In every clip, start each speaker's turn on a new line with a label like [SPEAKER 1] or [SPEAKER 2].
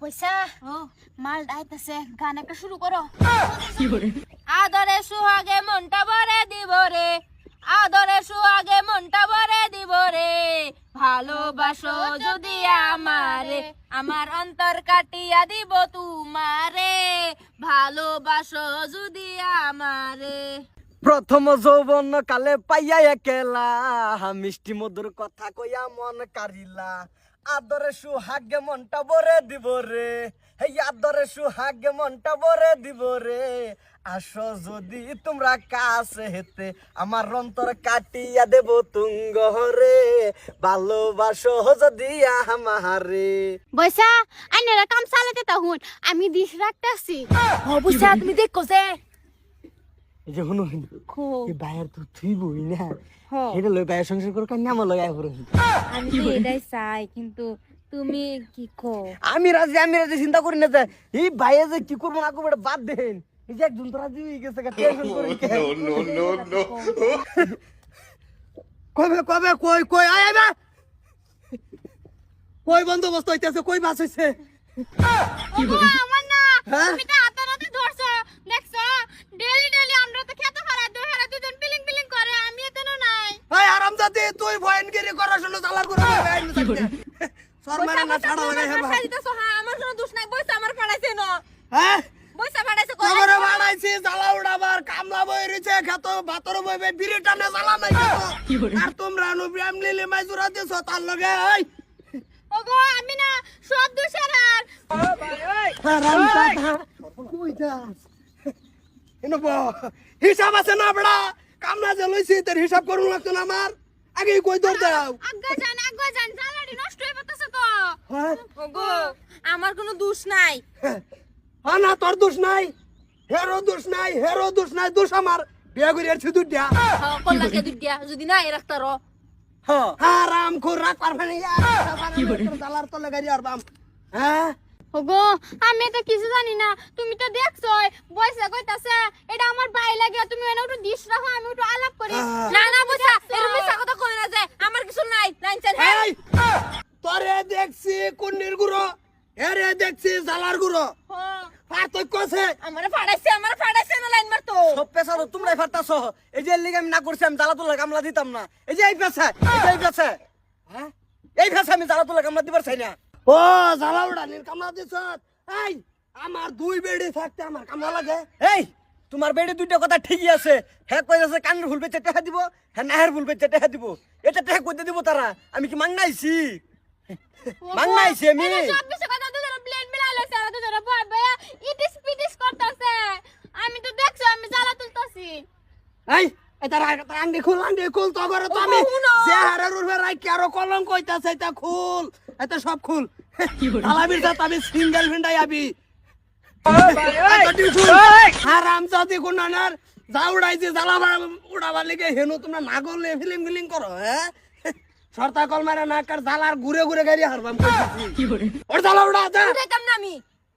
[SPEAKER 1] বৈশা মাল ডাইতেছে, গান একটা শুরু করো। আদরে সুহাগে মনটা ভরে দিব রে, আদরে সুহাগে মনটা ভরে দিব রে, ভালোবাসো যদি আমারে, আমার অন্তর কাটিয়া দিব তোমারে, ভালোবাসো যদি আমারে।
[SPEAKER 2] প্রথম যৌবন কালে পাইয়া একেলা, মিষ্টি মধুর কথা কইয়া মন কারিলা, আদরে সুহাগে মনটা ভরে দিব রে, এই আদরে সুহাগে মনটা ভরে দিব রে, আসো যদি তোমরা কাছে হেতে, আমার অন্তর কাটিয়া দেব তুঙ্গ রে, ভালোবাসো যদি আমারে।
[SPEAKER 1] বৈশা আইনারা কাম চালাতে তখন আমি দিশ রাখতেছি। বৈশা তুমি দেখো যে
[SPEAKER 2] এই যে শুনো এই বাইরের তো তুই বই না, এটা লই বাইরের সংসার করে কান্না আমার লগাই পড়ো।
[SPEAKER 1] আমি তো এটাই চাই, কিন্তু তুমি কি কো?
[SPEAKER 2] আমি রাজি চিন্তা করি না যে এই ভাইয়া যে কি করবো না করবো এটা বাদ দেন। এই যে একজন তো রাজি হয়ে গেছে, টেনশন করি কবে কবে কই কই আয় আয় কই বন্দোবস্ত হইতেছে, কই বাস হইছে?
[SPEAKER 1] আমার না
[SPEAKER 2] হ্যাঁ?
[SPEAKER 1] তুমি তো হাতারাতে ধরছো, দেখছো ডেলি ডেলি আমরা তো খেতে পারা দুই হারা দুজন পিলিং পিলিং করে, আমি এতনো নাই।
[SPEAKER 2] এই আরামজাদি তুই ভয়নগিরি করার জন্য চালার করে শর্মারা না ছাড়া লাগাই হেবা।
[SPEAKER 1] আমার কোনো দোষ নাই, বৈশা আমার পাড়াইছে না,
[SPEAKER 2] হ্যাঁ
[SPEAKER 1] বৈশা পাড়াইছে
[SPEAKER 2] কবরে বাড়াইছি, জ্বালা উড়াবার কামলা বই রইছে, খেত ভাতর বইবে বিড়ি টানে জ্বালা নাই খেত। আর তোমরা অনুপ্রেম লিলি মাইজুরা দিছো তার লগে। এই
[SPEAKER 1] ওগো আমি না সব দোষের আর
[SPEAKER 2] হিসাব আছে না বড়া, কামলা যে লইছি তোর হিসাব করুন লাগতো না আমার আগে কই দর দাও।
[SPEAKER 1] আজ্ঞা জান জ্বালাডি নষ্ট হয়ে পড়তেছে তো।
[SPEAKER 2] হ্যাঁ
[SPEAKER 1] ওগো আমার কোনো দোষ নাই।
[SPEAKER 2] হ্যাঁ না তোর দোষ নাই, হেরো দোষ নাই, হেরো দোষ নাই, দোষ আমার বিয়া করে এসে দুইটা।
[SPEAKER 1] কল্লাকে দুইটা যদি না রাখতারো
[SPEAKER 2] হারাম খুর রাখ পারবে না কি করে দালার তো লাগাই আর বাম। হ্যাঁ
[SPEAKER 1] ওগো আমি তো কিছু জানি না, তুমি তো দেখছো বয়সা কইতাছে এটা আমার ভাই লাগে, তুমি এনে একটু দিশ রাখো আমি একটু আলাপ করি। না না বসা এরকম মিছা কথা কই না যে আমার কিছু নাই লাইনছেন। হ্যাঁ
[SPEAKER 2] তোরে দেখছি কুন্নির গুড়ো, এরে দেখছি জালার গুড়ো, পার্থক্য আছে।
[SPEAKER 1] আমারে ফাড়াইছে না লাইন মারতো।
[SPEAKER 2] সব পেশা তো তোমরাই ফাটাছো। এই যে লিগে আমি না করছি, আমি জ্বালা তোলা কামলা দিতাম না। এই যে এই পেশা, এই পেশা, হ্যাঁ এই পেশা আমি জ্বালা তোলা কামলা দিবার চাই না। ও জ্বালা উড়ানির কামলা দিছ? এই আমার দুই বেড়ি থাকতে আমার কামলা লাগে? এই তোমার বেড়ি দুইটা কথা ঠিকই আছে, হ্যাঁ কই আছে কানের ফুল বেচে টেহা দিব, হ্যাঁ নাহের ফুল বেচে টেহা দিব, এটা টেহা কইতে দিব তারা? আমি কি মাংনাইছি? মাংনাইছি আমি?
[SPEAKER 1] সব কিছু কথা দুজন প্লেন মিলাই লইছে, আর দুজন ভয় ভয় ইটিস পিটিস করতেছে। আমি তো দেখছো আমি জ্বালা তুলতাছি।
[SPEAKER 2] এই এটা আন্ডি খুল তো করে তো আমি যে হারের উঠবে রাই কি আরো কলম কইতাছে, এটা খুল, এটা সব খুল। আলাবির সাথে আমি সিঙ্গেল ভিন্ডাই আবি হারাম জাতি কোনানার যা উড়াইছে জ্বালা উড়াবার লিগে হেনু তোমরা না করলে ফিলিং ফিলিং করো। হ্যাঁ সরতা কল মারা না কার জ্বালার ঘুরে ঘুরে গাড়ি হারবাম কি করে ওর জ্বালা উড়া যা
[SPEAKER 1] উঠাইতাম না আমি,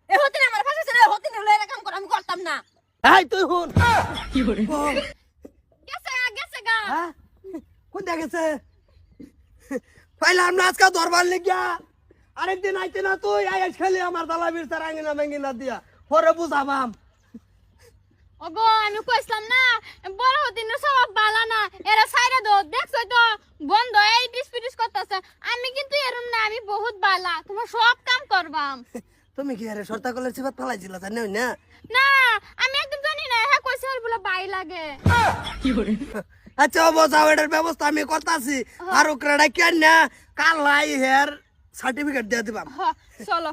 [SPEAKER 1] এ হতে না আমার ফাঁসে না হতে না লয়ে কাম কর, আমি করতাম না।
[SPEAKER 2] এই তুই হুন কি করে
[SPEAKER 1] গেছে গা।
[SPEAKER 2] হ্যাঁ কোন দেখেছে পাইলাম না আজকে দরবার লিগিয়া, আরেকদিন আইতে না তুই আইস খেলি আমার দালাবির তার আঙ্গিনা মেঙ্গিনা দিয়া পরে বুঝাবাম।
[SPEAKER 1] ওগো আমি কইছিলাম না বড় হদিনের সব বালা না, এরা সাইরা দো দেখছো তো বন্ধ এই ডিসপিটিস করতেছে। আমি কিন্তু এরম না, আমি বহুত বালা, তোমার সব কাম করবাম।
[SPEAKER 2] তুমি কি আরে সরতা কলের সিবাত ফালাইছিলা জানো না?
[SPEAKER 1] না আমি একদম জানি না, হ্যাঁ কইছে আর বলে বাই লাগে
[SPEAKER 2] কি করে। আচ্ছা বসাও, এটার ব্যবস্থা আমি করতাছি। আর ওকরাডা কেন না কাল লাই হেয়ার সার্টিফিকেট দিয়ে দিবাম।
[SPEAKER 1] চলো।